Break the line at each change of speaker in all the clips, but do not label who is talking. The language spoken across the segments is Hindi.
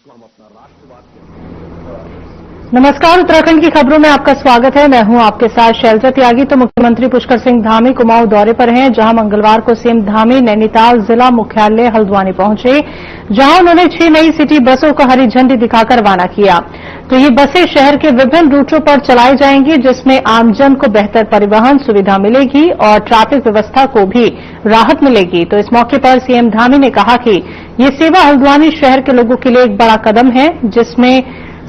जिसको हम अपना राष्ट्रवाद कहते हैं।
नमस्कार, उत्तराखंड की खबरों में आपका स्वागत है। मैं हूं आपके साथ शैलजा त्यागी। तो मुख्यमंत्री पुष्कर सिंह धामी कुमाऊं दौरे पर हैं, जहां मंगलवार को सीएम धामी नैनीताल जिला मुख्यालय हल्द्वानी पहुंचे, जहां उन्होंने 6 नई सिटी बसों को हरी झंडी दिखाकर रवाना किया। तो ये बसें शहर के विभिन्न रूटों पर चलाई जाएंगी, जिसमें आमजन को बेहतर परिवहन सुविधा मिलेगी और ट्रैफिक व्यवस्था को भी राहत मिलेगी। तो इस मौके पर सीएम धामी ने कहा कि ये सेवा हल्द्वानी शहर के लोगों के लिए एक बड़ा कदम है, जिसमें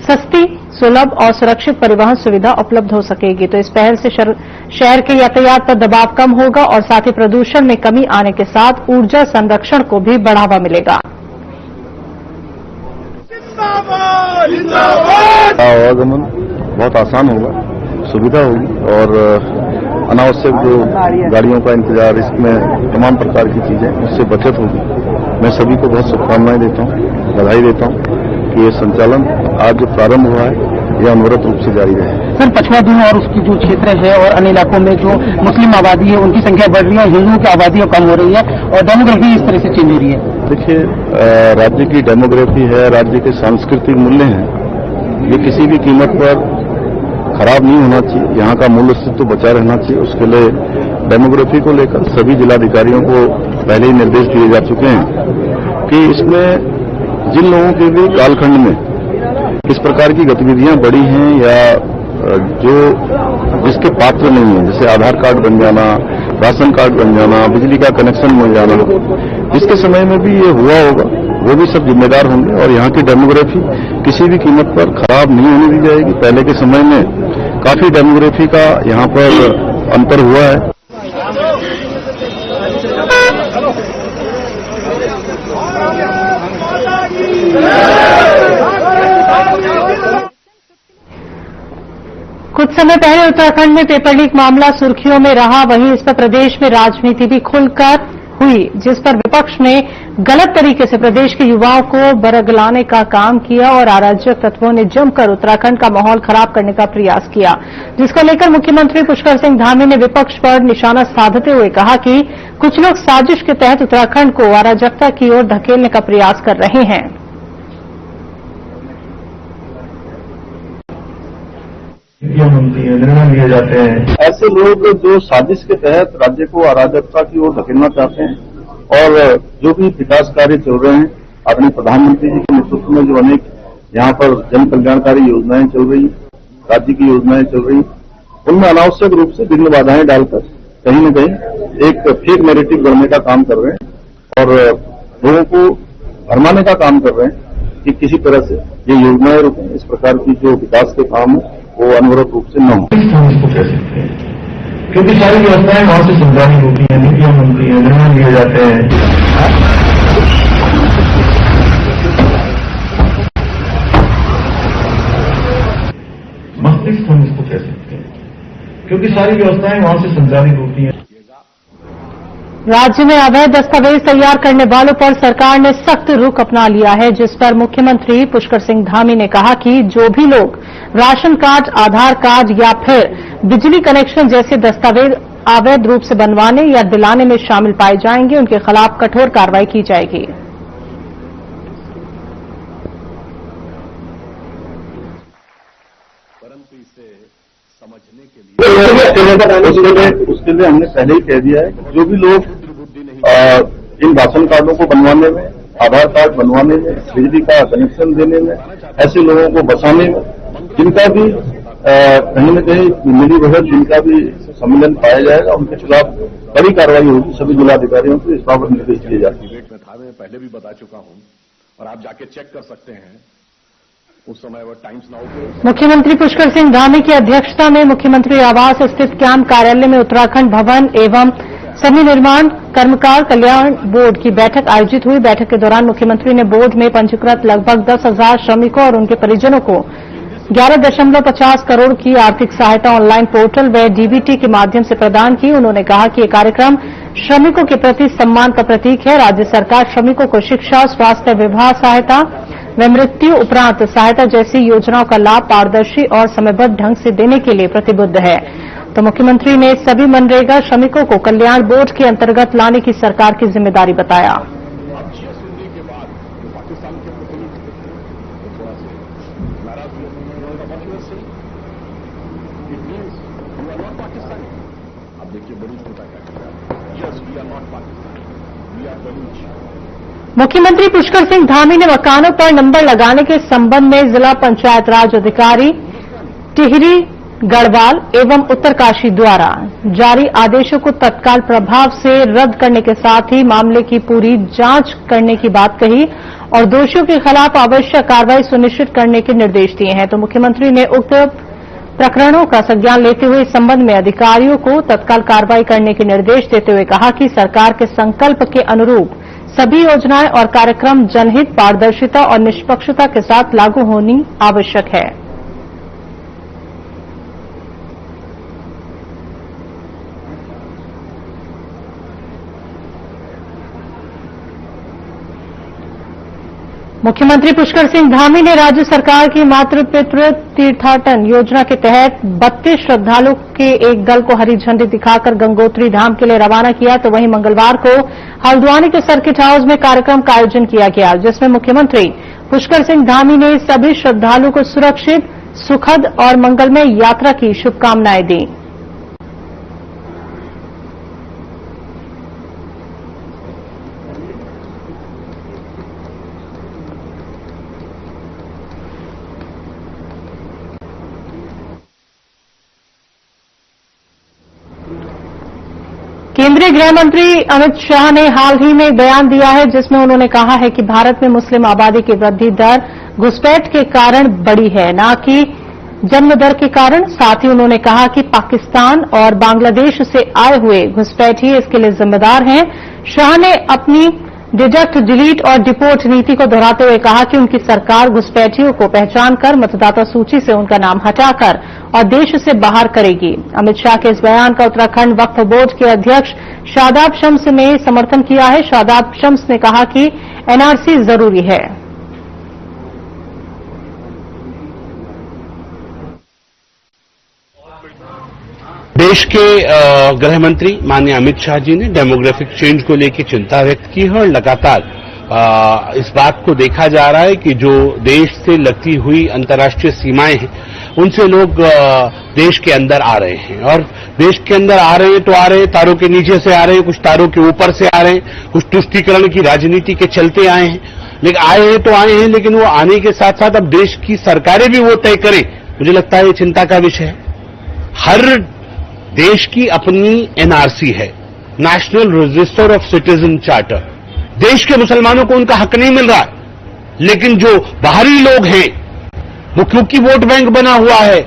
सस्ती, सुलभ और सुरक्षित परिवहन सुविधा उपलब्ध हो सकेगी। तो इस पहल से शहर के यातायात पर दबाव कम होगा और साथ ही प्रदूषण में कमी आने के साथ ऊर्जा संरक्षण को भी बढ़ावा मिलेगा।
आवागमन बहुत आसान होगा, सुविधा होगी और अनावश्यक जो गाड़ियों का इंतजार, इसमें तमाम प्रकार की चीजें, उससे बचत होगी। मैं सभी को बहुत शुभकामनाएं देता हूं, बधाई देता हूं कि ये संचालन आज जो प्रारंभ हुआ है यह अनवरत रूप से जारी रहे।
सर, पछवा दिन और उसकी जो क्षेत्र है और अन्य इलाकों में जो मुस्लिम आबादी है उनकी संख्या बढ़ रही है, हिंदुओं की आबादी कम हो रही है और डेमोग्राफी इस तरह से चेंज हो रही है।
देखिए, राज्य की डेमोग्राफी है, राज्य के सांस्कृतिक मूल्य हैं, ये किसी भी कीमत पर खराब नहीं होना चाहिए। यहाँ का मूल अस्तित्व बचा रहना चाहिए। उसके लिए डेमोग्राफी को लेकर सभी जिलाधिकारियों को पहले ही निर्देश दिए जा चुके हैं कि इसमें जिन लोगों के भी कालखंड में इस प्रकार की गतिविधियां बढ़ी हैं या जो जिसके पात्र नहीं है, जैसे आधार कार्ड बन जाना, राशन कार्ड बन जाना, बिजली का कनेक्शन मिल जाना, जिसके समय में भी ये हुआ होगा, वो भी सब जिम्मेदार होंगे और यहाँ की डेमोग्राफी किसी भी कीमत पर खराब नहीं होने दी जाएगी। पहले के समय में काफी डेमोग्राफी का यहाँ पर अंतर हुआ है।
कुछ समय पहले उत्तराखंड में पेपर लीक मामला सुर्खियों में रहा, वहीं इस पर प्रदेश में राजनीति भी खुलकर हुई, जिस पर विपक्ष ने गलत तरीके से प्रदेश के युवाओं को बरगलाने का काम किया और अराजक तत्वों ने जमकर उत्तराखंड का माहौल खराब करने का प्रयास किया, जिसको लेकर मुख्यमंत्री पुष्कर सिंह धामी ने विपक्ष पर निशाना साधते हुए कहा कि कुछ लोग साजिश के तहत उत्तराखंड को अराजकता की ओर धकेलने का प्रयास कर रहे हैं।
निर्णय लिए जाते हैं।
ऐसे लोग जो साजिश के तहत राज्य को अराजकता की ओर धकेलना चाहते हैं और जो भी विकास कार्य चल रहे हैं, आदरणीय प्रधानमंत्री जी के नेतृत्व में जो अनेक यहाँ पर जन कल्याणकारी योजनाएं चल रही, राज्य की योजनाएं चल रही, उनमें अनावश्यक रूप से विघ्न बाधाएं डालकर कहीं न कहीं एक फेक नैरेटिव गढ़ने का काम कर रहे हैं और लोगों को भरमाने का काम कर रहे हैं कि किसी तरह से ये योजनाएं रुकें, इस प्रकार की जो विकास के काम है वो अनवरत रूप से न हो।
हम इसको कह सकते हैं क्योंकि सारी व्यवस्थाएं वहां से संचालित होती हैं, नीतियां बनती हैं, निर्णय लिए जाते हैं। मस्तिष्क हम इसको कह सकते हैं क्योंकि सारी व्यवस्थाएं वहां से संचालित होती हैं।
राज्य में अवैध दस्तावेज तैयार करने वालों पर सरकार ने सख्त रुख अपना लिया है, जिस पर मुख्यमंत्री पुष्कर सिंह धामी ने कहा कि जो भी लोग राशन कार्ड, आधार कार्ड या फिर बिजली कनेक्शन जैसे दस्तावेज अवैध रूप से बनवाने या दिलाने में शामिल पाए जाएंगे, उनके खिलाफ कठोर कार्रवाई की जाएगी।
परंतु इसे समझने के लिए
उसके लिए हमने पहले ही कह दिया है कि जो भी लोग इन राशन कार्डों को बनवाने में, आधार कार्ड बनवाने में, बिजली का कनेक्शन देने में, ऐसे लोगों को बचाने में, जिनका भी कहीं न कहीं मिली भगत, जिनका भी सम्मिलन पाया जाएगा, उनके खिलाफ कड़ी कार्रवाई होगी। सभी जिलाधिकारियों को इस बाबत निर्देश दिए जाते हैं।
में था, मैं पहले भी बता चुका हूं और आप जाके चेक कर सकते हैं। उस समय वो टाइम्स नाउ के
मुख्यमंत्री पुष्कर सिंह धामी की अध्यक्षता में मुख्यमंत्री आवास स्थित कैंप कार्यालय में उत्तराखंड भवन एवं सभी निर्माण कर्मकार कल्याण बोर्ड की बैठक आयोजित हुई। बैठक के दौरान मुख्यमंत्री ने बोर्ड में पंजीकृत लगभग 10,000 श्रमिकों और उनके परिजनों को 11.50 करोड़ की आर्थिक सहायता ऑनलाइन पोर्टल व डीबीटी के माध्यम से प्रदान की। उन्होंने कहा कि ये कार्यक्रम श्रमिकों के प्रति सम्मान का प्रतीक है। राज्य सरकार श्रमिकों को शिक्षा, स्वास्थ्य, विवाह सहायता व मृत्यु उपरांत सहायता जैसी योजनाओं का लाभ पारदर्शी और समयबद्ध ढंग से देने के लिए प्रतिबद्ध है। तो मुख्यमंत्री ने सभी मनरेगा श्रमिकों को कल्याण बोर्ड के अंतर्गत लाने की सरकार की जिम्मेदारी बताया।
नाराज हुए से it means you are not Pakistani. अब देखिए बलूच नेता क्या कह रहा है, yes we are not Pakistani, we are Baloch.
मुख्यमंत्री पुष्कर सिंह धामी ने मकानों पर नंबर लगाने के संबंध में जिला पंचायत राज अधिकारी टिहरी गढ़वाल एवं उत्तरकाशी द्वारा जारी आदेशों को तत्काल प्रभाव से रद्द करने के साथ ही मामले की पूरी जांच करने की बात कही और दोषियों के खिलाफ आवश्यक कार्रवाई सुनिश्चित करने के निर्देश दिए हैं। तो मुख्यमंत्री ने उक्त प्रकरणों का संज्ञान लेते हुए इस संबंध में अधिकारियों को तत्काल कार्रवाई करने के निर्देश देते हुए कहा कि सरकार के संकल्प के अनुरूप सभी योजनाएं और कार्यक्रम जनहित, पारदर्शिता और निष्पक्षता के साथ लागू होनी आवश्यक है। मुख्यमंत्री पुष्कर सिंह धामी ने राज्य सरकार की मातृ पितृ तीर्थाटन योजना के तहत 32 श्रद्धालुओं के एक दल को हरी झंडी दिखाकर गंगोत्री धाम के लिए रवाना किया। तो वहीं मंगलवार को हल्द्वानी के सर्किट हाउस में कार्यक्रम का आयोजन किया गया, जिसमें मुख्यमंत्री पुष्कर सिंह धामी ने सभी श्रद्धालुओं को सुरक्षित, सुखद और मंगलमय यात्रा की शुभकामनाएं दी। केंद्रीय गृह मंत्री अमित शाह ने हाल ही में एक बयान दिया है, जिसमें उन्होंने कहा है कि भारत में मुस्लिम आबादी की वृद्धि दर घुसपैठ के कारण बढ़ी है, न कि जन्म दर के कारण। साथ ही उन्होंने कहा कि पाकिस्तान और बांग्लादेश से आए हुए घुसपैठी इसके लिए जिम्मेदार हैं। शाह ने अपनी डिडक्ट, डिलीट और डिपोर्ट नीति को दोहराते हुए कहा कि उनकी सरकार घुसपैठियों को पहचानकर मतदाता सूची से उनका नाम हटाकर और देश से बाहर करेगी। अमित शाह के इस बयान का उत्तराखंड वक्फ बोर्ड के अध्यक्ष शादाब शम्स ने समर्थन किया है। शादाब शम्स ने कहा कि एनआरसी जरूरी है।
देश के गृह मंत्री माननीय अमित शाह जी ने डेमोग्राफिक चेंज को लेकर चिंता व्यक्त की है और लगातार इस बात को देखा जा रहा है कि जो देश से लगती हुई अंतर्राष्ट्रीय सीमाएं हैं उनसे लोग देश के अंदर आ रहे हैं और देश के अंदर आ रहे हैं तो आ रहे हैं, तारों के नीचे से आ रहे हैं, कुछ तारों के ऊपर से आ रहे हैं, कुछ तुष्टीकरण की राजनीति के चलते आए हैं। लेकिन आए हैं तो आए हैं, लेकिन वो आने के साथ साथ अब देश की सरकारें भी वो तय करें, मुझे लगता है ये चिंता का विषय है। हर देश की अपनी एनआरसी है, national register of citizen charter. देश के मुसलमानों को उनका हक नहीं मिल रहा है, लेकिन जो बाहरी लोग हैं वो क्योंकि वोट बैंक बना हुआ है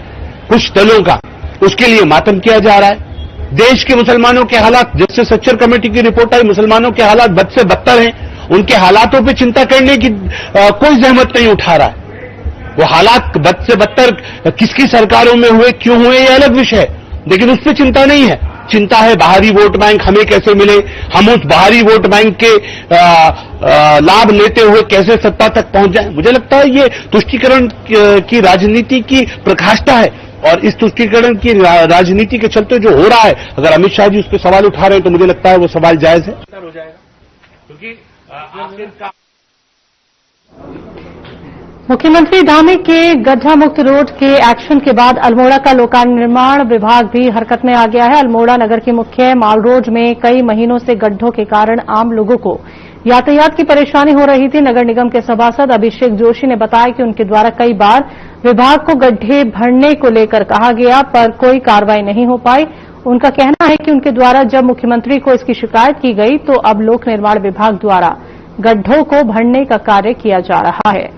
कुछ दलों का, उसके लिए मातम किया जा रहा है। देश के मुसलमानों के हालात, जैसे सच्चर कमेटी की रिपोर्ट आई, मुसलमानों के हालात बद से बदतर हैं, उनके हालातों पे चिंता करने की कोई जहमत नहीं उठा रहा है। वो हालात बद से बदतर किसकी सरकारों में हुए, क्यों हुए, ये अलग विषय है, लेकिन उससे चिंता नहीं है। चिंता है बाहरी वोट बैंक हमें कैसे मिले, हम उस बाहरी वोट बैंक के लाभ लेते हुए कैसे सत्ता तक पहुंच जाएं। मुझे लगता है ये तुष्टीकरण की राजनीति की प्रकाष्ठा है और इस तुष्टीकरण की राजनीति के चलते जो हो रहा है, अगर अमित शाह जी उस पर सवाल उठा रहे हैं तो मुझे लगता है वो सवाल जायज है। हो जाएगा क्योंकि
मुख्यमंत्री धामी के गड्ढा मुक्त रोड के एक्शन के बाद अल्मोड़ा का लोकार्पण निर्माण विभाग भी हरकत में आ गया है। अल्मोड़ा नगर के मुख्य माल रोड में कई महीनों से गड्ढों के कारण आम लोगों को यातायात की परेशानी हो रही थी। नगर निगम के सभासद अभिषेक जोशी ने बताया कि उनके द्वारा कई बार विभाग को गड्ढे भरने को लेकर कहा गया, पर कोई कार्रवाई नहीं हो पाई। उनका कहना है कि उनके द्वारा जब मुख्यमंत्री को इसकी शिकायत की गई तो अब लोक निर्माण विभाग द्वारा गड्ढों को भरने का कार्य किया जा रहा है।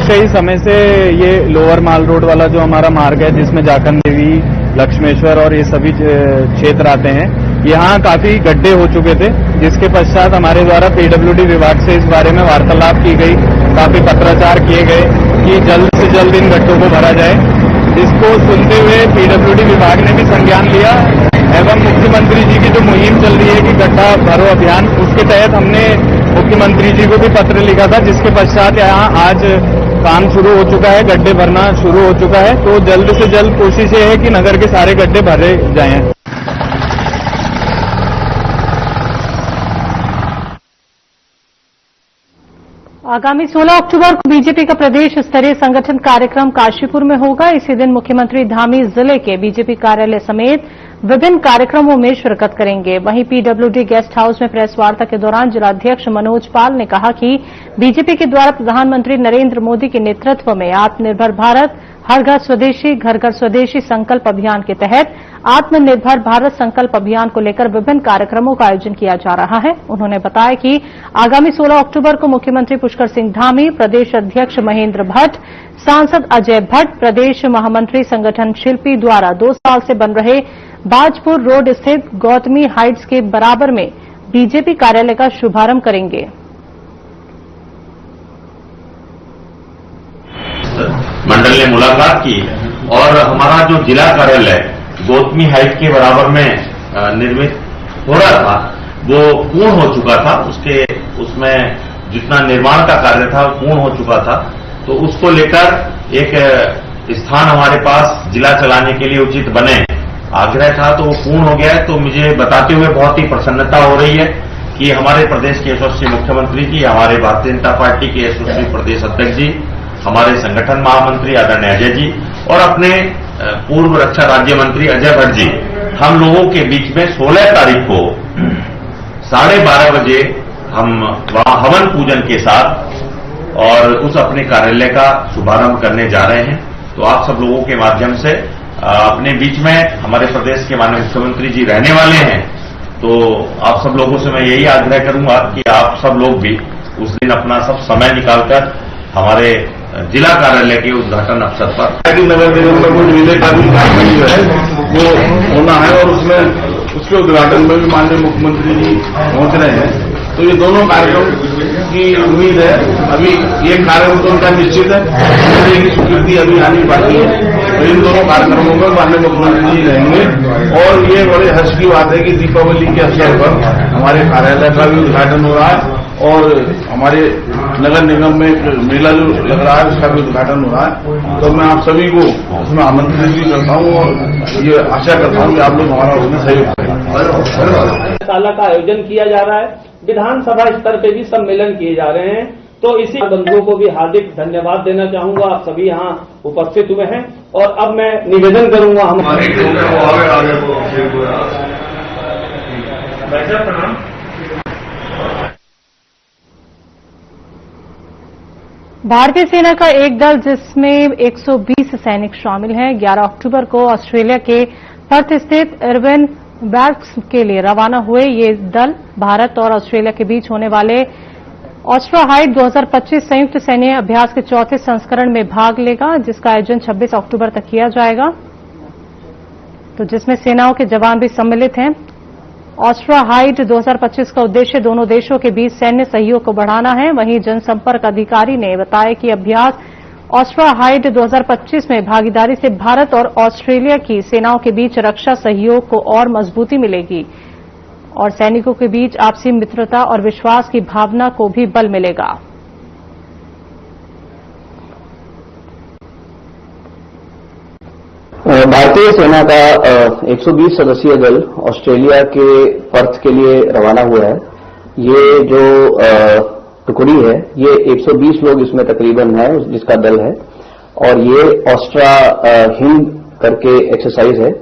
कई समय से ये लोअर माल रोड वाला जो हमारा मार्ग है, जिसमें जाखन देवी, लक्ष्मेश्वर और ये सभी क्षेत्र आते हैं, यहाँ काफी गड्ढे हो चुके थे, जिसके पश्चात हमारे द्वारा पीडब्ल्यूडी विभाग से इस बारे में वार्तालाप की गई, काफी पत्राचार किए गए कि जल्द से जल्द इन गड्ढों को भरा जाए, जिसको सुनते हुए पीडब्ल्यूडी विभाग ने भी संज्ञान लिया एवं मुख्यमंत्री जी की जो मुहिम चल रही है कि गड्ढा भरो अभियान, उसके तहत हमने मुख्यमंत्री जी को भी पत्र लिखा था, जिसके पश्चात यहाँ आज काम शुरू हो चुका है, गड्ढे भरना शुरू हो चुका है। तो जल्द से जल्द कोशिश ये है कि नगर के सारे गड्ढे भरे जाएं।
आगामी 16 अक्टूबर को बीजेपी का प्रदेश स्तरीय संगठन कार्यक्रम काशीपुर में होगा। इसी दिन मुख्यमंत्री धामी जिले के बीजेपी कार्यालय समेत विभिन्न कार्यक्रमों में शिरकत करेंगे। वहीं पीडब्ल्यूडी गेस्ट हाउस में प्रेस वार्ता के दौरान जिलाध्यक्ष मनोज पाल ने कहा कि बीजेपी के द्वारा प्रधानमंत्री नरेंद्र मोदी के नेतृत्व में आत्मनिर्भर भारत, हर घर स्वदेशी, घर घर स्वदेशी संकल्प अभियान के तहत आत्मनिर्भर भारत संकल्प अभियान को लेकर विभिन्न कार्यक्रमों का आयोजन किया जा रहा है। उन्होंने बताया कि आगामी 16 अक्टूबर को मुख्यमंत्री पुष्कर सिंह धामी, प्रदेश अध्यक्ष महेंद्र भट्ट, सांसद अजय भट्ट, प्रदेश महामंत्री संगठन शिल्पी द्वारा 2 साल से बन रहे बाजपुर रोड स्थित गौतमी हाइट्स के बराबर में बीजेपी कार्यालय का शुभारंभ करेंगे।
मंडल ने मुलाकात की और हमारा जो जिला कार्यालय गौतमी हाइट के बराबर में निर्मित हो रहा था वो पूर्ण हो चुका था। उसमें जितना निर्माण का कार्य था पूर्ण हो चुका था, तो उसको लेकर एक स्थान हमारे पास जिला चलाने के लिए उचित बने आग्रह था, तो वो पूर्ण हो गया है। तो मुझे बताते हुए बहुत ही प्रसन्नता हो रही है कि हमारे प्रदेश के यशस्वी मुख्यमंत्री जी, हमारे भारतीय जनता पार्टी के यशस्वी प्रदेश अध्यक्ष जी, हमारे संगठन महामंत्री आदरणीय अजय जी और अपने पूर्व रक्षा राज्य मंत्री अजय भट्ट जी, हम लोगों के बीच में 16 तारीख को 12:30 बजे हम वहां हवन पूजन के साथ और उस अपने कार्यालय का शुभारंभ करने जा रहे हैं। तो आप सब लोगों के माध्यम से अपने बीच में हमारे प्रदेश के माननीय मुख्यमंत्री जी रहने वाले हैं, तो आप सब लोगों से मैं यही आग्रह करूंगा कि आप सब लोग भी उस दिन अपना सब समय निकालकर हमारे जिला कार्यालय के उद्घाटन अवसर पर
नगर निगम में कुछ विलय का भी कार्यक्रम जो है वो होना है और उसके उद्घाटन में भी माननीय मुख्यमंत्री जी पहुंच रहे हैं। तो ये दोनों कार्यक्रम की उम्मीद है। अभी ये कार्यक्रम तो उनका निश्चित है, की स्वीकृति अभी आनी बाकी है। तो इन दोनों कार्यक्रमों में माननीय मुख्यमंत्री जी रहेंगे और ये बड़े हर्ष की बात है कि दीपावली के अवसर पर हमारे कार्यालय का भी उद्घाटन हो रहा है और हमारे नगर निगम में एक मेला जो लग रहा है उसका भी उद्घाटन हो रहा है। तो मैं आप सभी को उसमें आमंत्रित भी करता हूँ और ये आशा करता हूँ कि आप लोग हमारा उसमें सहयोग करें।
कार्यशाला का आयोजन किया जा रहा है, विधानसभा स्तर पे भी सम्मेलन किए जा रहे हैं। तो इसी बंधुओं को भी हार्दिक धन्यवाद देना चाहूंगा। आप सभी यहाँ उपस्थित हुए हैं और अब मैं निवेदन करूंगा हमारे
भारतीय सेना का एक दल जिसमें 120 सैनिक शामिल हैं 11 अक्टूबर को ऑस्ट्रेलिया के पर्थ स्थित इरविन बैरक्स के लिए रवाना हुए। ये दल भारत और ऑस्ट्रेलिया के बीच होने वाले ऑस्ट्रा हाइट 2025 संयुक्त सैन्य अभ्यास के 4थे संस्करण में भाग लेगा, जिसका आयोजन 26 अक्टूबर तक किया जाएगा, तो जिसमें सेनाओं के जवान भी सम्मिलित हैं। ऑस्ट्रा हाइट 2025 का उद्देश्य दोनों देशों के बीच सैन्य सहयोग को बढ़ाना है। वहीं जनसंपर्क अधिकारी ने बताया कि अभ्यास ऑस्ट्रा हाइट 2025 में भागीदारी से भारत और ऑस्ट्रेलिया की सेनाओं के बीच रक्षा सहयोग को और मजबूती मिलेगी और सैनिकों के बीच आपसी मित्रता और विश्वास की भावना को भी बल मिलेगा।
भारतीय सेना का 120 सदस्यीय दल ऑस्ट्रेलिया के पर्थ के लिए रवाना हुआ है। ये जो टुकड़ी है ये 120 लोग इसमें तकरीबन है जिसका दल है और ये ऑस्ट्रा हिंद करके एक्सरसाइज है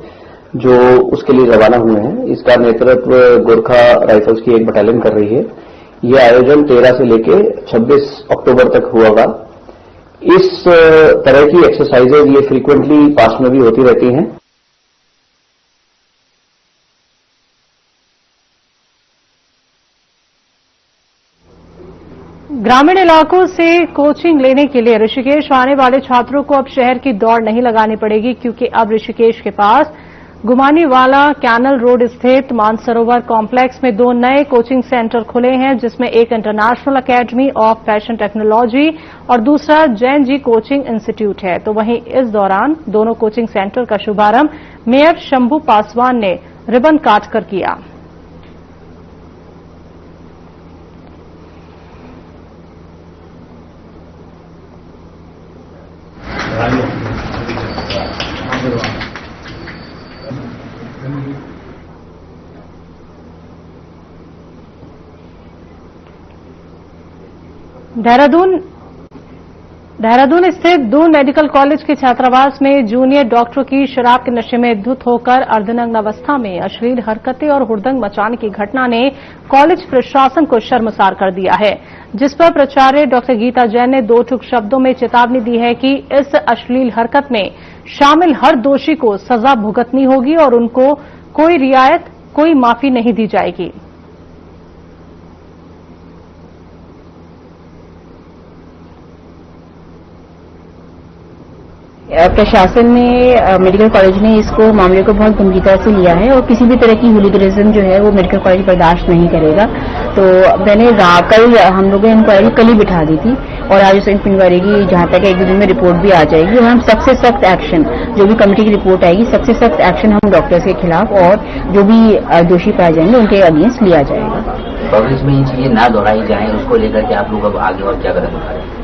जो उसके लिए रवाना हुए हैं। इसका नेतृत्व गोरखा राइफल्स की एक बटालियन कर रही है। ये आयोजन 13 से लेके 26 अक्टूबर तक होगा। इस तरह की एक्सरसाइजेज ये फ्रीक्वेंटली पास्ट में भी होती रहती हैं।
ग्रामीण इलाकों से कोचिंग लेने के लिए ऋषिकेश आने वाले छात्रों को अब शहर की दौड़ नहीं लगानी पड़ेगी, क्योंकि अब ऋषिकेश के पास गुमानीवाला कैनल रोड स्थित मानसरोवर कॉम्प्लेक्स में 2 नए कोचिंग सेंटर खुले हैं, जिसमें एक international academy of fashion technology और दूसरा जैन जी कोचिंग इंस्टीट्यूट है। तो वहीं इस दौरान दोनों कोचिंग सेंटर का शुभारंभ मेयर शंभू पासवान ने रिबन काटकर किया। देहरादून स्थित दून मेडिकल कॉलेज के छात्रावास में जूनियर डॉक्टरों की शराब के नशे में धुत होकर अर्धनग्न अवस्था में अश्लील हरकतें और हुड़दंग मचाने की घटना ने कॉलेज प्रशासन को शर्मसार कर दिया है, जिस पर प्राचार्य डॉक्टर गीता जैन ने दो टूक शब्दों में चेतावनी दी है कि इस अश्लील हरकत में शामिल हर दोषी को सजा भुगतनी होगी और उनको कोई रियायत, कोई माफी नहीं दी जाएगी।
प्रशासन ने, मेडिकल कॉलेज ने इसको मामले को बहुत गंभीरता से लिया है और किसी भी तरह की हुलिगनिज्म जो है वो मेडिकल कॉलेज बर्दाश्त नहीं करेगा। तो मैंने कल हम लोगों ने इंक्वायरी कल ही बिठा दी थी और आज उस इंक्वायरी की जहां तक एक दो दिन में रिपोर्ट भी आ जाएगी और हम सबसे सख्त एक्शन, जो भी कमेटी की रिपोर्ट आएगी, सबसे सख्त एक्शन हम डॉक्टर्स के खिलाफ और जो भी दोषी पाए जाएंगे उनके अगेंस्ट लिया जाएगा।
कॉलेज में ये चीजें ना दोहराई जाए, उसको लेकर के आप लोग अब आगे और क्या कदम उठा रहे हैं?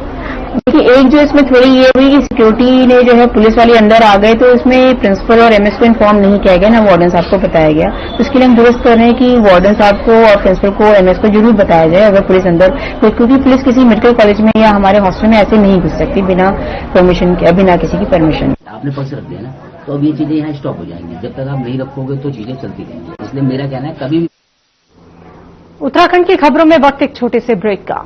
देखिए, एक जो इसमें थोड़ी ये हुई कि सिक्योरिटी ने जो है पुलिस वाले अंदर आ गए तो इसमें प्रिंसिपल और एमएस को इन्फॉर्म नहीं किया गया, ना वार्डन साहब को बताया गया। तो इसके लिए हम दुरुस्त कर रहे हैं कि वार्डन साहब को और प्रिंसिपल को, एमएस को जरूर बताया जाए अगर पुलिस अंदर, क्योंकि पुलिस किसी मेडिकल कॉलेज में या हमारे हॉस्टल में ऐसे नहीं घुस सकती बिना परमिशन के, बिना किसी की परमिशन।
आपने पर्स रख दिया ना, तो अब ये चीजें यहाँ स्टॉप हो जाएंगी। जब तक आप नहीं रखोगे तो चीजें चलती रहेंगी। इसलिए मेरा कहना है कभी।
उत्तराखंड की खबरों में वक्त एक छोटे से ब्रेक का।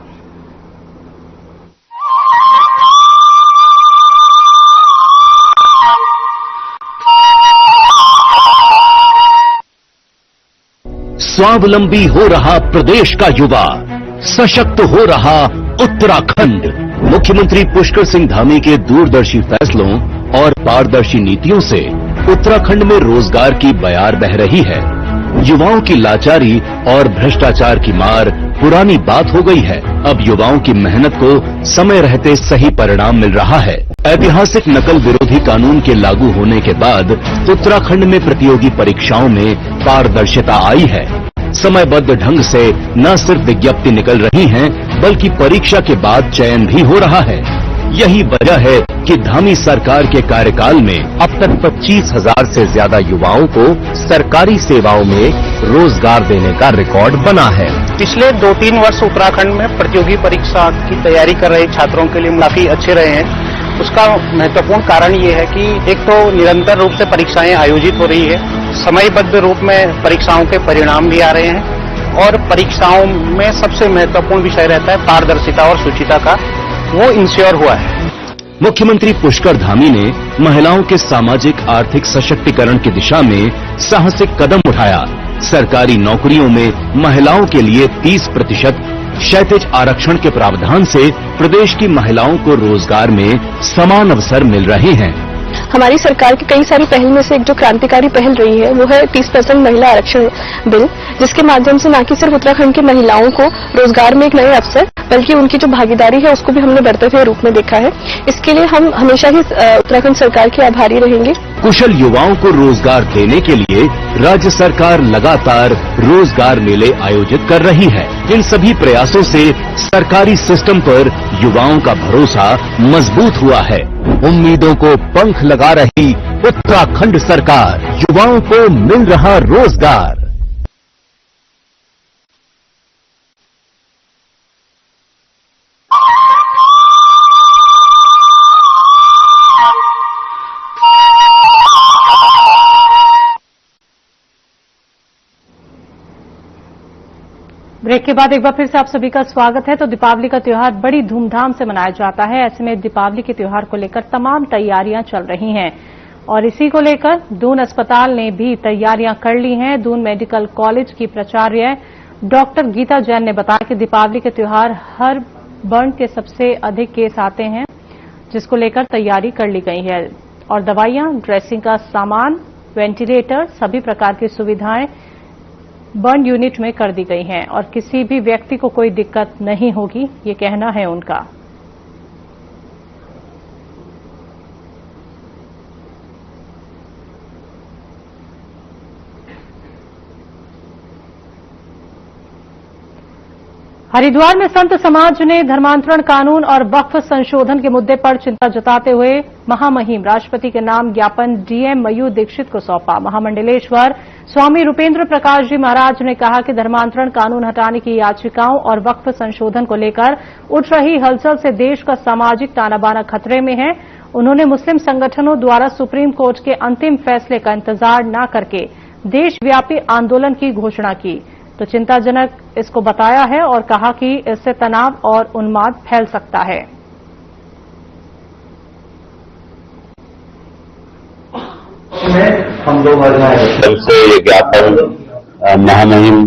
स्वावलंबी हो रहा प्रदेश का युवा, सशक्त हो रहा उत्तराखंड। मुख्यमंत्री पुष्कर सिंह धामी के दूरदर्शी फैसलों और पारदर्शी नीतियों से उत्तराखंड में रोजगार की बयार बह रही है। युवाओं की लाचारी और भ्रष्टाचार की मार पुरानी बात हो गई है। अब युवाओं की मेहनत को समय रहते सही परिणाम मिल रहा है। ऐतिहासिक नकल विरोधी कानून के लागू होने के बाद उत्तराखंड में प्रतियोगी परीक्षाओं में पारदर्शिता आई है। समयबद्ध ढंग से न सिर्फ विज्ञप्ति निकल रही हैं, बल्कि परीक्षा के बाद चयन भी हो रहा है। यही वजह है कि धामी सरकार के कार्यकाल में अब तक 25,000 से ज्यादा युवाओं को सरकारी सेवाओं में रोजगार देने का रिकॉर्ड बना है।
पिछले 2-3 वर्ष उत्तराखंड में प्रतियोगी परीक्षा की तैयारी कर रहे छात्रों के लिए काफी अच्छे रहे हैं। उसका महत्वपूर्ण कारण ये है कि एक तो निरंतर रूप से परीक्षाएं आयोजित हो रही है, समयबद्ध रूप में परीक्षाओं के परिणाम भी आ रहे हैं और परीक्षाओं में सबसे महत्वपूर्ण विषय रहता है पारदर्शिता और शुचिता का, वो इंश्योर हुआ है।
मुख्यमंत्री पुष्कर धामी ने महिलाओं के सामाजिक आर्थिक सशक्तिकरण की दिशा में साहसिक कदम उठाया। सरकारी नौकरियों में महिलाओं के लिए 30% क्षैतिज आरक्षण के प्रावधान से प्रदेश की महिलाओं को रोजगार में समान अवसर मिल रहे हैं।
हमारी सरकार की कई सारी पहल में से एक जो क्रांतिकारी पहल रही है वो है 30% महिला आरक्षण बिल, जिसके माध्यम से न कि सिर्फ उत्तराखंड की महिलाओं को रोजगार में एक नए अवसर, बल्कि उनकी जो भागीदारी है उसको भी हमने बढ़ते हुए रूप में देखा है। इसके लिए हम हमेशा ही उत्तराखंड सरकार के आभारी रहेंगे।
कुशल युवाओं को रोजगार देने के लिए राज्य सरकार लगातार रोजगार मेले आयोजित कर रही है। इन सभी प्रयासों से सरकारी सिस्टम पर युवाओं का भरोसा मजबूत हुआ है। उम्मीदों को पंख लगा रही उत्तराखंड सरकार, युवाओं को मिल रहा रोजगार।
ब्रेक के बाद एक बार फिर से आप सभी का स्वागत है। तो दीपावली का त्योहार बड़ी धूमधाम से मनाया जाता है। ऐसे में दीपावली के त्योहार को लेकर तमाम तैयारियां चल रही हैं और इसी को लेकर दून अस्पताल ने भी तैयारियां कर ली हैं। दून मेडिकल कॉलेज की प्राचार्य डॉक्टर गीता जैन ने बताया कि दीपावली के त्योहार हर बर्न के सबसे अधिक केस आते हैं, जिसको लेकर तैयारी कर ली गई है और दवाइयां, ड्रेसिंग का सामान, वेंटिलेटर, सभी प्रकार की सुविधाएं बर्न यूनिट में कर दी गई हैं और किसी भी व्यक्ति को कोई दिक्कत नहीं होगी, ये कहना है उनका। हरिद्वार में संत समाज ने धर्मांतरण कानून और वक्फ संशोधन के मुद्दे पर चिंता जताते हुए महामहिम राष्ट्रपति के नाम ज्ञापन डीएम मयूर दीक्षित को सौंपा। महामंडलेश्वर स्वामी रूपेंद्र प्रकाश जी महाराज ने कहा कि धर्मांतरण कानून हटाने की याचिकाओं और वक्फ संशोधन को लेकर उठ रही हलचल से देश का सामाजिक ताना बाना खतरे में है। उन्होंने मुस्लिम संगठनों द्वारा सुप्रीम कोर्ट के अंतिम फैसले का इंतजार न करके देशव्यापी आंदोलन की घोषणा की तो चिंताजनक इसको बताया है और कहा कि इससे तनाव और उन्माद फैल सकता है।
हम लोग
जब से ये ज्ञापन महामहिम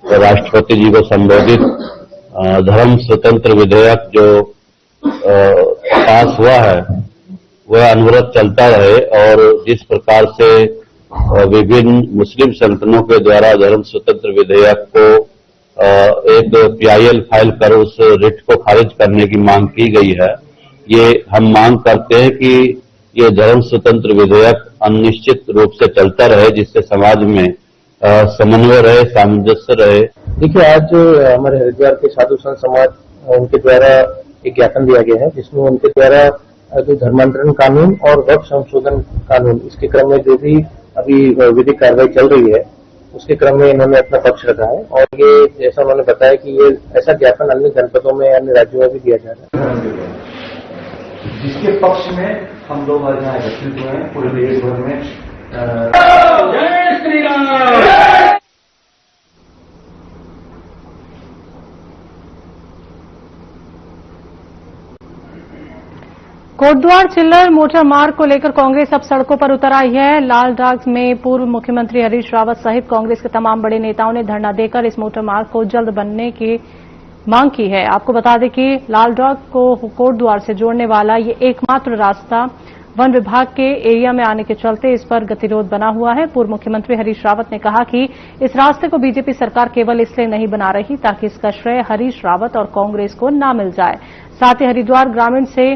राष्ट्रपति जी को संबोधित धर्म स्वतंत्र विधेयक जो पास हुआ है वह अनवरत चलता रहे और जिस प्रकार से विभिन्न मुस्लिम संगठनों के द्वारा धर्म स्वतंत्र विधेयक को एक पीआईएल फाइल कर उस रिट को खारिज करने की मांग की गई है, ये हम मांग करते हैं कि ये धर्म स्वतंत्र विधेयक अनिश्चित रूप से चलता रहे जिससे समाज में समन्वय रहे, सामंजस्य रहे।
देखिए, आज हमारे हरिद्वार के साधु संत समाज उनके द्वारा एक ज्ञापन दिया गया है जिसमें उनके द्वारा जो धर्मांतरण कानून और वक्फ संशोधन कानून इसके क्रम में जो भी अभी विधिक कार्रवाई चल रही है उसके क्रम में इन्होंने अपना पक्ष रखा है और ये जैसा उन्होंने बताया कि ये ऐसा ज्ञापन अन्य जनपदों में अन्य राज्यों में भी दिया जा रहा है
जिसके पक्ष में हम लोग आज यहाँ एकत्रित हुए हैं पूरे देश भर में। जय श्री राम।
कोटद्वार चिल्लर मोटर मार्ग को लेकर कांग्रेस अब सड़कों पर उतर आई है। लालबाग में पूर्व मुख्यमंत्री हरीश रावत सहित कांग्रेस के तमाम बड़े नेताओं ने धरना देकर इस मोटर मार्ग को जल्द बनने की मांग की है। आपको बता दें कि लालबाग को कोटद्वार से जोड़ने वाला ये एकमात्र रास्ता वन विभाग के एरिया में आने के चलते इस पर गतिरोध बना हुआ है। पूर्व मुख्यमंत्री हरीश रावत ने कहा कि इस रास्ते को बीजेपी सरकार केवल इसलिए नहीं बना रही ताकि इसका श्रेय हरीश रावत और कांग्रेस को न मिल जाए। साथ ही हरिद्वार ग्रामीण से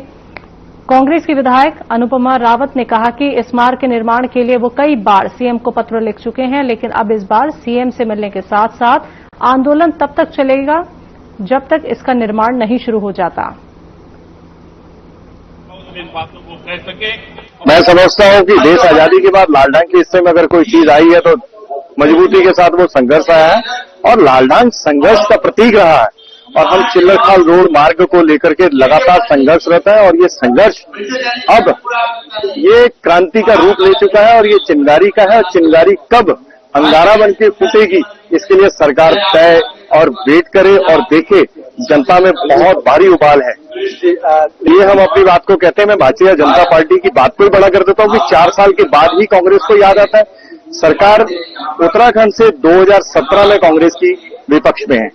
कांग्रेस की विधायक अनुपमा रावत ने कहा कि इस मार्ग के निर्माण के लिए वो कई बार सीएम को पत्र लिख चुके हैं, लेकिन अब इस बार सीएम से मिलने के साथ साथ आंदोलन तब तक चलेगा जब तक इसका निर्माण नहीं शुरू हो जाता।
मैं समझता हूं कि देश आजादी के बाद लालढांग के हिस्से में अगर कोई चीज आई है तो मजबूती के साथ वो संघर्ष आया है और लालढांग संघर्ष का प्रतीक रहा है और हम चिल्लरखाल रोड मार्ग को लेकर के लगातार संघर्षरत है और ये संघर्ष अब ये क्रांति का रूप ले चुका है और ये चिंगारी का है और चिंगारी कब अंगारा बन के फूटेगी इसके लिए सरकार तय और वेट करे और देखे। जनता में बहुत भारी उबाल है। ये हम अपनी बात को कहते हैं। मैं भारतीय जनता पार्टी की बात को ही बड़ा कर देता हूँ कि 4 साल के बाद ही कांग्रेस को याद आता है। सरकार उत्तराखंड से 2017 में कांग्रेस की विपक्ष में है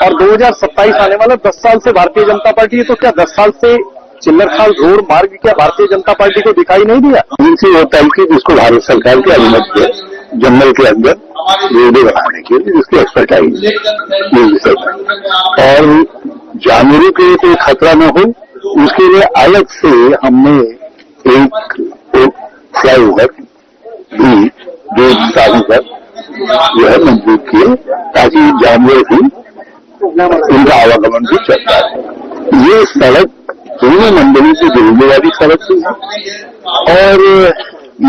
और 2027 आने वाला 10 साल से भारतीय जनता पार्टी है। तो क्या 10 साल से चिल्लरखाल रोड मार्ग क्या भारतीय जनता पार्टी को दिखाई नहीं दिया?
इनसे होता है कि जिसको भारत सरकार की अनुमति है जंगल के अंदर रोडें बनाने के लिए जिसकी एक्सपर्टाइज और जानवरों के लिए कोई खतरा न हो उसके लिए अलग से हमने एक फ्लाईओवर भी जो साधु पर जो है मंजूर किए ताकि जानवर भी उनका आवागमन भी चलता है। ये सड़क दोनों मंडलों की जोड़ने वाली सड़क थी और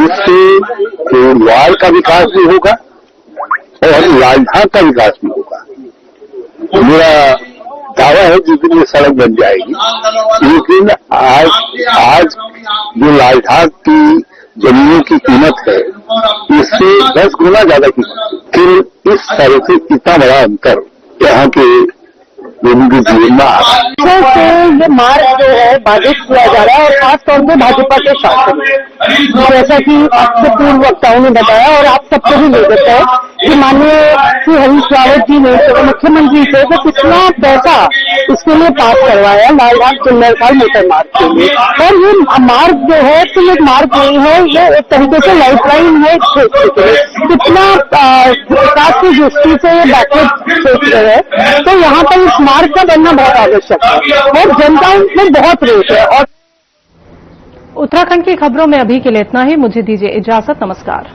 इससे कोटद्वार का विकास भी होगा और लालढांग का विकास भी होगा। मेरा दावा है जिस दिन ये सड़क बन जाएगी लेकिन आज जो लालढांग की जमीनों की कीमत है इससे 10 गुना ज्यादा कीमत। फिर इस सड़क से इतना बड़ा अंतर यहाँ के लोगों के जीवन में
से ये मार्ग जो है बाधित किया जा रहा है और खासतौर पर भाजपा के शासन जैसा कि आपसे पूर्व वक्ताओं ने बताया और आप सबको भी ले देते हैं कि माननीय श्री हरीश रावत जी ने मुख्यमंत्री से तो कितना पैसा इसके लिए पास करवाया लालबाग चिल्लरखाल मोटर मार्ग के लिए। और ये मार्ग जो है तो ये मार्ग नहीं है, ये एक तरीके से लाइफलाइन है क्षेत्र के लिए। कितना विकास की दृष्टि से ये बैकवर्ड क्षेत्र है तो यहाँ पर इस मार्ग का बनना बहुत आवश्यक है और जनता में बहुत रेट है। और
उत्तराखंड की खबरों में अभी के लिए इतना ही। मुझे दीजिए इजाजत। नमस्कार।